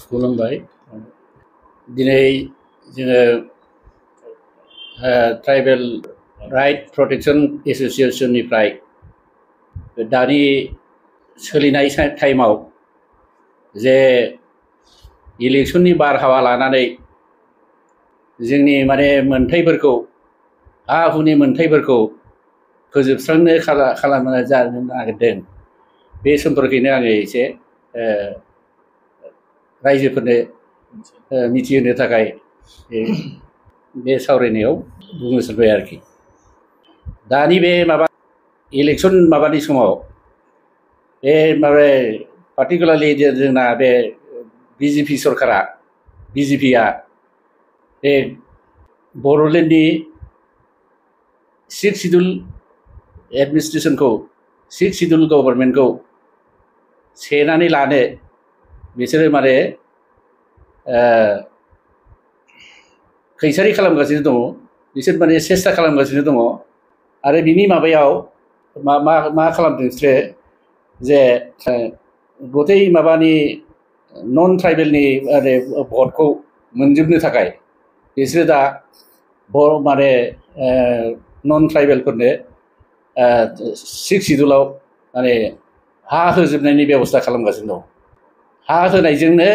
खुलुमबाय दिनै जोङो ट्राइबेल राइट प्रटेक्शन एसोसिएशननिफ्राय दानि सोलिनाय टाइमाव जे इलेक्शननि बारहावा लानानै जोंनि माने मोनथायफोरखौ हा हुनि मोनथायफोरखौ फोजोबस्रांनो खालामनो जानो नागिरदों बे सम्पर्कैनो आङो एसे रायजोफोरनो मिथिहोनो थाखाय बे सावरायनायाव बुंनो सानबाय आरोखि दानि बे माबा इलेक्शन माबानि समाव बे माबा पार्टिकुलारलि जोंना बे बिजेपि सरकारा बिजेपिआ बे बर'लेण्डनि 6th शिड्यूल एडमिनिस्ट्रेशनखौ 6th शिड्यूल गभर्नमेन्टखौ सेनानै लानो बिसोरो माने खैसारि खालामगासिनो दङ बिसोर माने सेस्था खालामगासिनो दङ आरो बिनि माबायाव मा खालामदों बिसोरो जे गथै माबानि नन ट्राइबेलनि भटखौ मोनजोबनो थाखाय बिसोरो दा माने नन ट्राइबेलफोरनो 6th शिड्यूलाव माने हा होजोबनायनि बेबस्था खालामगासिनो दं हा होनायजोंनो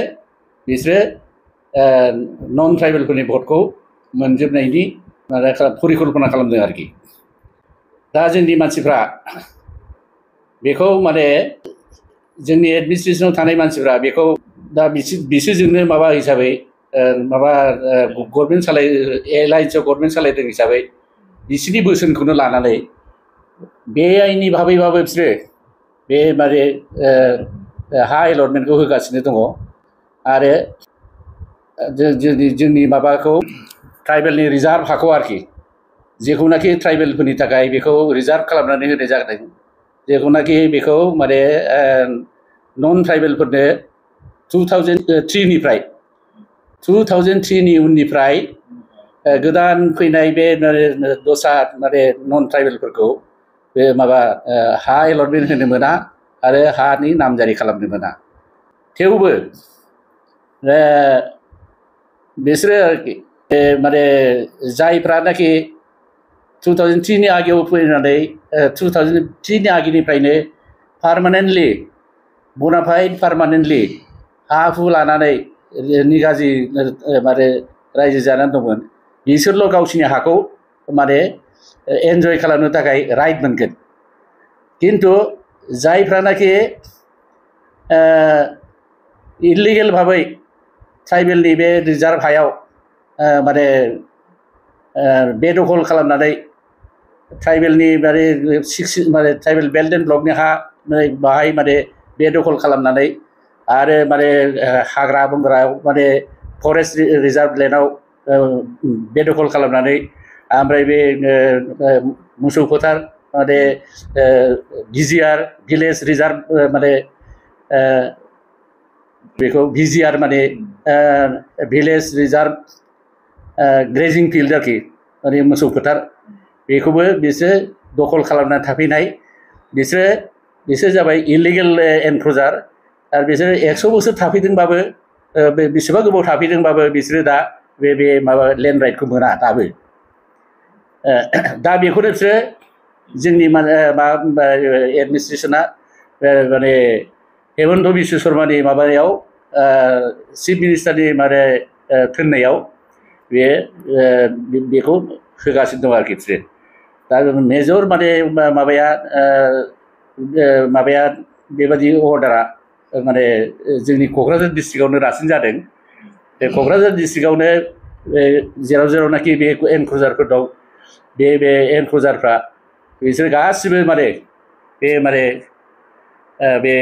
बिसोरो नन ट्राइबेलफोरनि भटखौ मोनजोबनायनि माने परिकल्पना खालामदों आरोखि दा जोंनि मानसिफ्रा बेखौ माने जोंनि एडमिनिस्ट्रेशनाव थानाय मानसिफ्रा बेखौ दा बिसोरजोंनो माबा हिसाबै माबा गभर्नमेन्ट एलायन्सआव गभर्नमेन्ट सालायदों हिसाबै बिसोरनि बोसोनखौनो लानानै बे आइननि भाबैबाबो बिसोरो बे माने हा एलटमेन्टखौ होगासिनो दङ आरो जोंनि माबाखौ ट्राइबेलनि रिजार्भ हाखौ आरोखि जेखौनाखि ट्राइबेलफोरनि थाखाय बेखौ रिजार्भ खालामनानै होनाय जादों जेखौनाखि बेखौ माने नन ट्राइबेलफोरनो 2003नि उननिफ्राय गोदान फैनाय बे दस्रा माने नन ट्राइबेलफोरखौ बे माबा हा एलटमेन्ट होनो मोना आरो हानि नामजारि खालामनो मोना थेवबो बिसोरो आरोखि माने जायफ्रानाखि 2003नि आगेयाव फैनानै 2003नि आगेनिफ्रायनो पार्मानेन्टलि बनाफाइड पार्मानेन्टलि हा हु लानानै निगाजि माने रायजो जानानै दंमोन बिसोरल' गावसिनि हाखौ माने एन्जय खालामनो थाखाय राइट मोनगोन किन्तु जायफ्रानाखि इलिगेल भाबै ट्राइबेलनि बे रिजार्भ हायाव माने बेदखल खालामनानै ट्राइबेलनि माने ट्राइबेल बेल्ट एन्ड ब्लकनि हा बाहाय माने बेदखल खालामनानै आरो माने हाग्रा बंग्रायाव माने फरेस्ट रिजार्भ लेन्डआव बेदखल खालामनानै ओमफ्राय बे मोसौ फोथार माने भिजिआर भिलेज रिजार्भ माने बेखौ भिजिआर माने भिलेज रिजार्भ ग्रेजिं फिल्ड आरोखि माने मोसौ फोथार बेखौबो बिसोर दखल खालामनानै थाफैनाय बिसोर जाबाय इलिगेल एनक्र'चार आरो बिसोर 100 बोसोर थाफैदोंबाबो बेसेबा गोबाव थाफैदोंबाबो बिसोरो दा बे माबा लेन्ड राइटखौ मोना दाबो दा बेखौनो बिसोरो जोंनि एडमिनिस्ट्रेसना माने हेमन्त बिश्व शर्मानि माबायाव चिफ मिनिस्टारनि माने थिननायाव बेखौ होगासिनो दं आरोखि बिसोरो दा मेजर माने माबाया बेबादि अर्डारा माने जोंनि क'क्राझार डिस्ट्रिक्टआवनो रासिन जादों बे क'क्राझार डिस्ट्रिक्टआवनो जेरावनाखि बे एनक्र'चारफोर दं बे एनक्र'चारफ्रा बिसोर गासिबो माने बे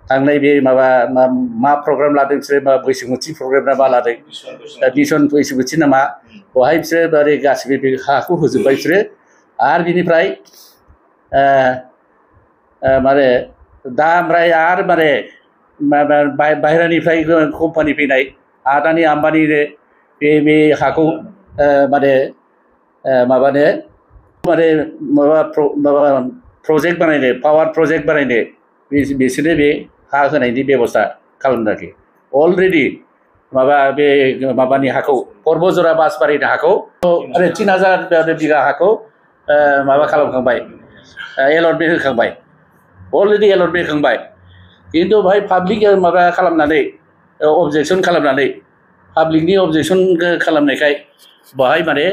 थांनाय बे मा प्रग्राम लादों बिसोरो मा बैसोमुथि प्रग्राम ना मा लादों मिशन बैसोमुथि नामा बेवहाय बिसोरो माने गासिबो बे हाखौ होजोब्बाय बिसोरो आरो बिनिफ्राय माने दा ओमफ्राय आरो माने बाहेरानिफ्राय कम्पानि फैनाय आदानि आम्बानिनो बे हाखौ माने माबानो माने माबा प्रजेक्ट बानायनो पावार प्रजेक्ट बानायनो बिसोरनो बे हा होनायनि बेबस्था खालामदों आरोखि अलरेडि माबा बे माबानि हाखौ पर्बजरा बासबारिनि हाखौ 3000 बिगा हाखौ माबा खालामखांबाय एलटमेन्ट होखांबाय अलरेडि एलटमेन्ट होखांबाय किन्तु बेहाय पाब्लिक माबा खालामनानै अबजेक्सन खालामनानै पाब्लिकनि अबजेक्सन खालामनायखाय बेहाय माने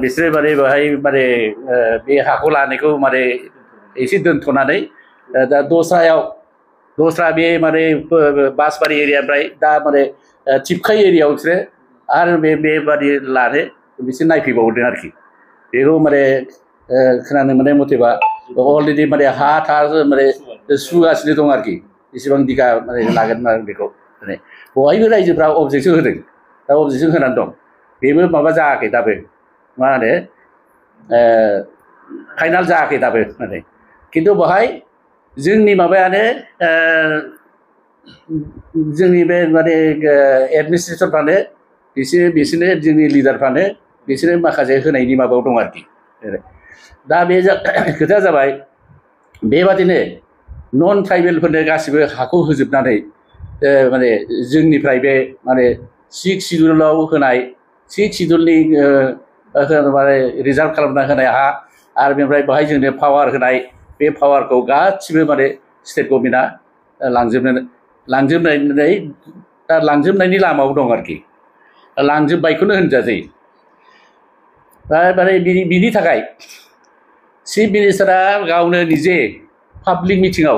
बिसोरो माने बेहाय माने बे हाखौ लानायखौ माने एसे दोनथ'नानै दा दस्रा बे माने बासबारि एरियानिफ्राय दा माने टिपकाइ एरियायाव बिसोरो आरो बेबादि लानो बिसोर नायफैबावदों आरोखि बेखौ माने खोनानो मोननाय मथेबा अलरेडि माने हा माने सुगासिनो दं आरोखि बेसेबां बिगा माने लागोन बेखौ माने बयबो रायजोफ्रा अबजेक्सन होदों दा अबजेक्सन होनानै दं बेबो माबा जायाखै दाबो मा होनो फाइनाल जायाखै दाबो माने किन्तु बेहाय जोंनि माबायानो जोंनि बे माने एडमिनिस्ट्रेटरफ्रानो बिसोरनो जोंनि लिडारफ्रानो बिसोरो माखासे होनायनि माबायाव दं आरोखि दा बे खोथाया जाबाय बेबादिनो नन ट्राइबेलफोरनो गासिबो हाखौ होजोबनानै माने जोंनिफ्राय बे माने 6 सिडुलाव होनाय 6 सिडुलनि माने रिजार्भ खालामना होनाय हा आरो बेनिफ्राय बेहाय जोंनो पावार होनाय बे पावारखौ गासिबो माने स्टेट गभर्नमेन्टआ लांजोबनायनि लामायाव दं आरोखि लांजोब्बायखौनो होनजासै दा माने बिनि थाखाय चिफ मिनिस्टारा गावनो निजे पाब्लिक मिटिङाव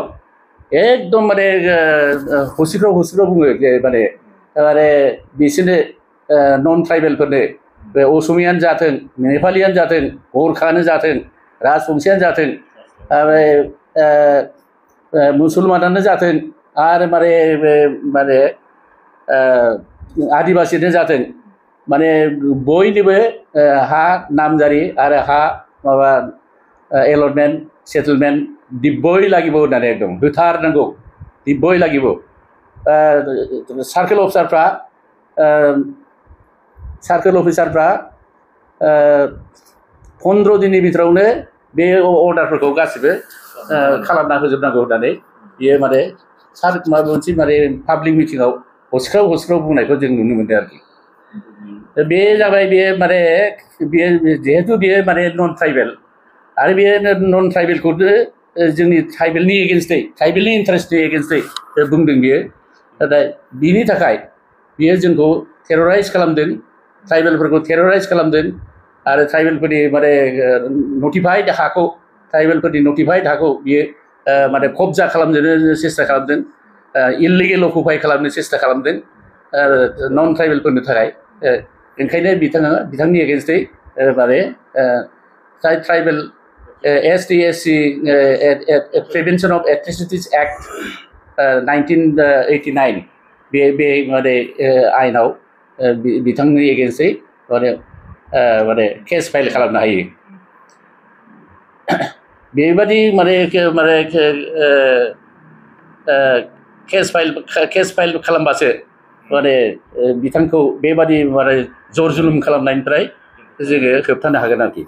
एकदम माने हसिख्राव बुङो माने बिसोरनो नन ट्राइबेलफोरनो बे असमियानो जाथों नेपालियानो जाथों गरखानो जाथों राजबंसियानो जाथों मुसलमानानो जाथों आरो माने आदिबासियानो जाथों माने बयनिबो हा नामजारि आरो हा माबा एलटमेन्ट सेटेलमेन्ट दिब्बय লাগিব होननानै एकदम होथारनांगौ दिब्बय লাগিব सार्केल अफिसारफ्रा 15 दिननि भितरावनो बे अर्डारफोरखौ गासिबो खालामना होजोबनांगौ होननानै बियो माने माबा मोनसे माने पाब्लिक मिटिङाव हसिख्राव बुंनायखौ जों नुनो मोनदों आरोखि बे जाबाय बे माने बेयो जिहेतु बेयो माने नन ट्राइबेल आरो बे नन ट्राइबेलखौ जोंनि ट्राइबेलनि एगेन्स्टै ट्राइबेलनि इन्टारेस्टनि एगेन्स्टै बुंदों बियो नाथाय बिनि थाखाय बियो जोंखौ टेरराइज खालामदों ट्राइबेलफोरखौ टेरराइज खालामदों आरो ट्राइबेलफोरनि माने नटिफाइड हाखौ बियो माने कब्जा खालामनो सेस्था खालामदों इललिगेल अकुपाइ खालामनो सेस्था खालामदों नन ट्राइबेलफोरनि थाखाय ओंखायनो बिथांनि एगेन्स्टै माने tribal ST/SC prevention of atrocities act 1989 बे माने आयेनाव बिथांनि एगेन्स्टै माने केस फाइल खालामनो हायो बेबादि माने केस फाइल खालामबासो माने बिथांखौ बेबादि माने जर जुलुम खालामनायनिफ्राय जोङो होबथानो हागोन आरोखि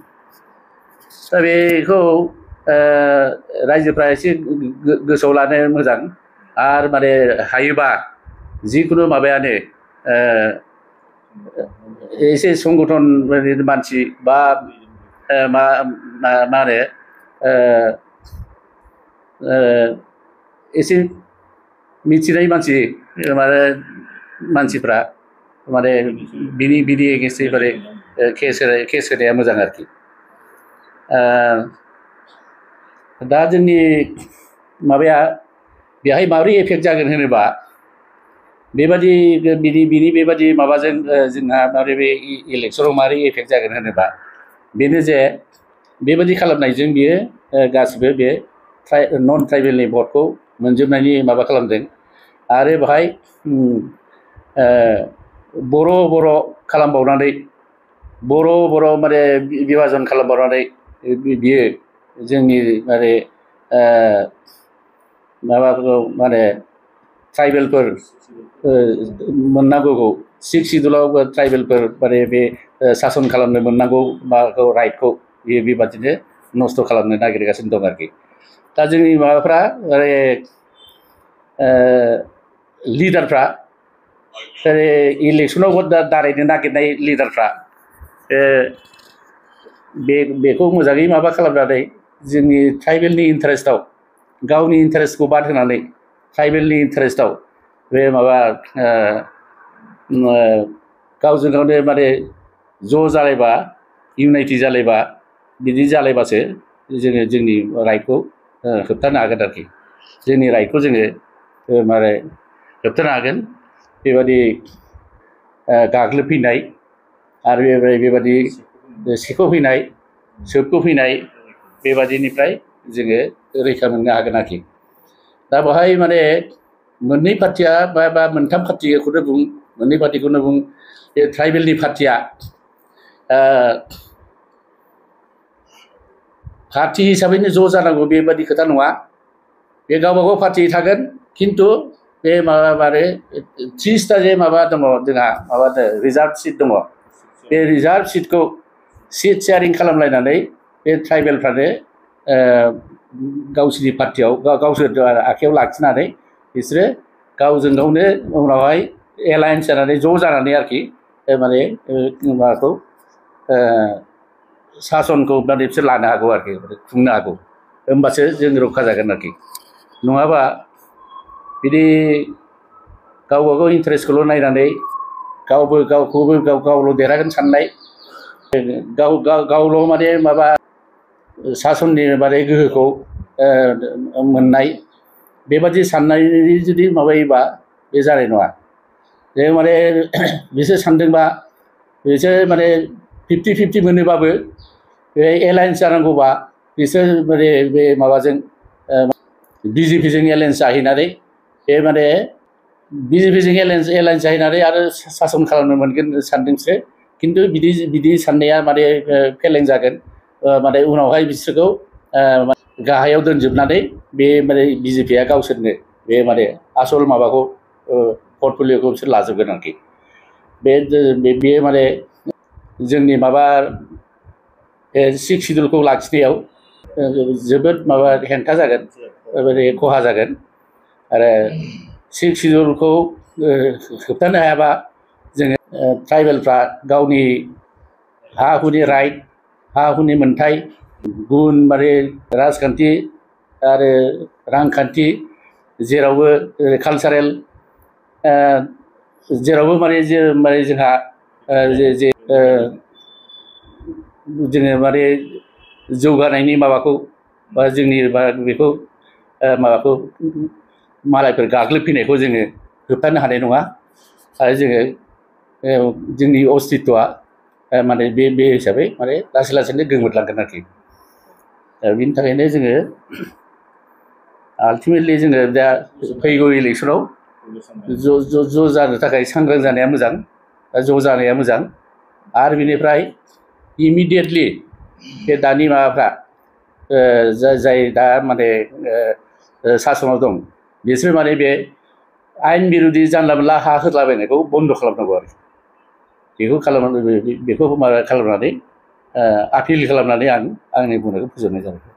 दा बेखौ रायजोफ्रा एसे गोसोआव लानो मोजां आरो माने हायोबा जिखुनु माबायानो एसे संगठन मानसि बा मा होनो एसे मिथिनाय मानसिफ्रा माने बिनि एगेन्स्टै माने केस होनाया मोजां आरोखि दा जोंनि माबाया बेहाय माबोरै एफेक्ट जागोन होनोबा बेबादि बिनि बेबादि माबाजों जोंहा माबोरै बे इलेक्सनाव माबोरै एफेक्ट जागोन होनोबा बेनो जे बेबादि खालामनायजों बियो गासिबो बे नन ट्राइबेलनि भटखौ मोनजोबनायनि माबा खालामदों आरो बेहाय बर' खालामबावनानै बर' माने बिभाजन खालामबावनानै बियो जोंनि माने माबाफोरखौ माने ट्राइबेलफोर मोननांगौखौ 6 सिडुलाव ट्राइबेलफोर माने बे सासन खालामनो मोननांगौ माबाखौ राइटखौ बेबादिनो नस्थ' खालामनो नागिरगासिनो दं आरोखि दा जोंनि माबाफ्रा लिडारफ्रा इलेक्सनाव दारायनो नागिरनाय लिडारफ्रा बेखौ मोजाङै माबा खालामनानै जोंनि ट्राइबेलनि इन्टारेस्टआव गावनि इन्टारेस्टखौ बाद होनानै ट्राइबेलनि इन्टारेस्टआव बे माबा गावजों गावनो माने ज' जालायबा इउनाइटि जालायबा बिदि जालायबासो जोङो जोंनि राइटखौ होबथानो हागोन आरोखि जोंनि राइटखौ जोङो माने होबथानो हागोन बेबादि गाग्लोबफैनाय आरो बेबादि सेख'फैनाय सोबख'फैनाय बेबादिनिफ्राय जोङो रैखा मोननो हागोन आरोखि दा बेवहाय माने मोननै पार्टिया बा मोनथाम पार्टिखौनो बुं मोननै पार्टिखौनो बुं बे ट्राइबेलनि पार्टिया पार्टि हिसाबैनो ज' जानांगौ बेबादि खोथा नङा बे गावबागाव पार्टि थागोन खिन्थु बे माबा माने 30टा जे माबा दङ जोंहा माबा रिजार्भ सिट दङ बे रिजार्भ सिटखौ सिट शेयारिं खालामलायनानै बे ट्राइबेलफ्रानो गावसिनि पार्टियाव गावसोर आखायाव लाखिनानै बिसोरो गावजों गावनो उनावहाय एलायन्स जानानै ज' जानानै आरोखि माने माबाखौ सासनखौ माने बिसोर लानो हागौ आरोखि खुंनो हागौ होमबासो जों रैखा जागोन आरोखि नङाबा बिदि गावबागाव इन्टारेस्टखौल' नायनानै गावखौबो गावल' देरहागोन साननाय गावल' माने माबा सासननि माने गोहोखौ मोननाय बेबादि साननाय जुदि माबायोबा बे जानाय नङा जे माने बिसोर सानदोंबा बिसोर माने 50-50 मोनोबाबो बे एलायन्स जानांगौबा बिसोर माने बे माबाजों बिजेपिजों एलायन्स जाहैनानै बे माने बिजेपिजों एलायन्स जाहैनानै आरो सासन खालामनो मोनगोन सानदोंसो खिन्थु बिदि साननाया माने फेलें जागोन माने उनावहाय बिसोरखौ गाहायाव दोनजोबनानै बे माने बिजेपिया गावसोरनो बे माने आसल माबाखौ पर्टफलिय'खौ बिसोर लाजोबगोन आरोखि बे माने जोंनि माबा 6 सिडुलखौ लाखिनायाव जोबोद माबा हेंथा जागोन माने खहा जागोन आरो 6 सिडुलखौ होबथानो हायाबा जोङो ट्राइबेलफ्रा गावनि हा हुनि राइट हा हुनि मोन्थाय गुबुन माने राजखान्थि आरो रांखान्थि जेरावबो कालचारेल जेरावबो माने जोंहा जोङो माने जौगानायनि माबाखौ बा जोंनि बेखौ माबाखौ मालायफोर गाग्लोबफैनायखौ जोङो होबथानो हानाय नङा आरो जोङो जोंनि अस्तित्वआ माने बे हिसाबै माने लासै लासैनो गोमोरलांगोन आरोखि बिनि थाखायनो जोङो आल्टिमेटलि जोङो दा फैगौ इलेक्सनाव ज' जानो थाखाय सांग्रां जानाया मोजां ज' जानाया मोजां आरो बिनिफ्राय इमिडियेटलि बे दानि माबाफ्रा जाय दा माने सासनाव दं बिसोर माने बे आयेन बिरुदि जानला मोनला हा होलाबायनायखौ बन्द' खालामनांगौ आरो बेखौ माबा खालामनानै आपिल खालामनानै आं आंनि बुंनायखौ फोजोबनाय जाबाय।